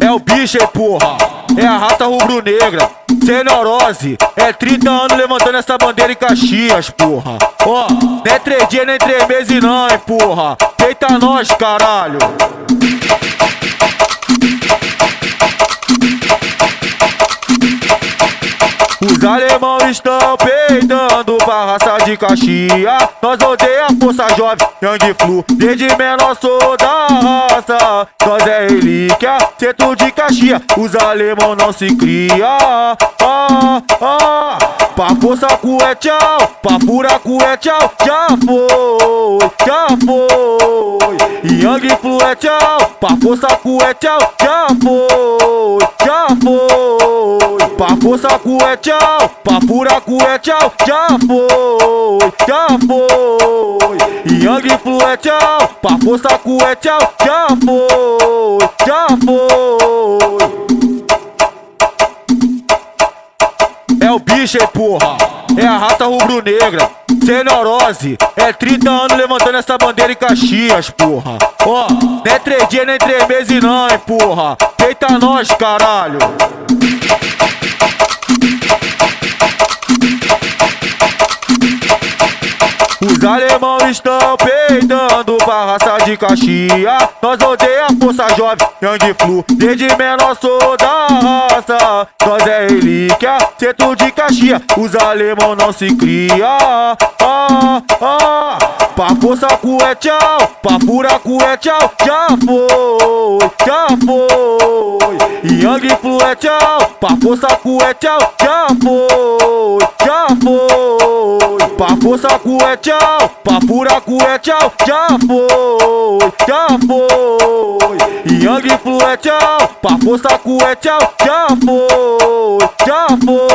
É o bicho, hein, porra. É a raça rubro-negra, sem neurose. É 30 anos levantando essa bandeira em Caxias, porra. Ó, não é 3 dias nem 3 meses não, hein, porra. Deita nós, caralho. Os alemão estão peidando pra raça de Caxias. Nós odeia a força jovem, Young Flu. Desde menor sou da raça. Nós é relíquia, centro de Caxias. Os alemão não se cria. Pra força cu é tchau, pra pura cu é tchau. Já foi, já foi. Young Flu é tchau, pra força cu é tchau. Já foi, já foi. Pra força cu é tchau, pra pura cu é tchau. Já foi, já foi. Young Flu é tchau, pra força cu é tchau. Já foi, já foi. É o bicho, hein, porra. É a raça rubro-negra, sem neurose. É 30 anos levantando essa bandeira em Caxias, porra. Ó, não é 3 dias nem 3 meses não, hein, porra. Deita nós, caralho. Os alemão estão peidando pra raça de Caxias. Nós odeia a força jovem, Young Flu. Desde menor sou da raça. Nós é relíquia, centro de Caxias. Os alemão não se cria. Pra força cu é tchau, pra pura cu é tchau. Já foi, já foi. Young Flu é tchau, pra força cu é tchau. Já foi, já foi. Pra força cu é tchau, pra pura cu é tchau. Já foi, já foi. Young Flu é tchau, pra força cu é tchau. Já foi, já foi.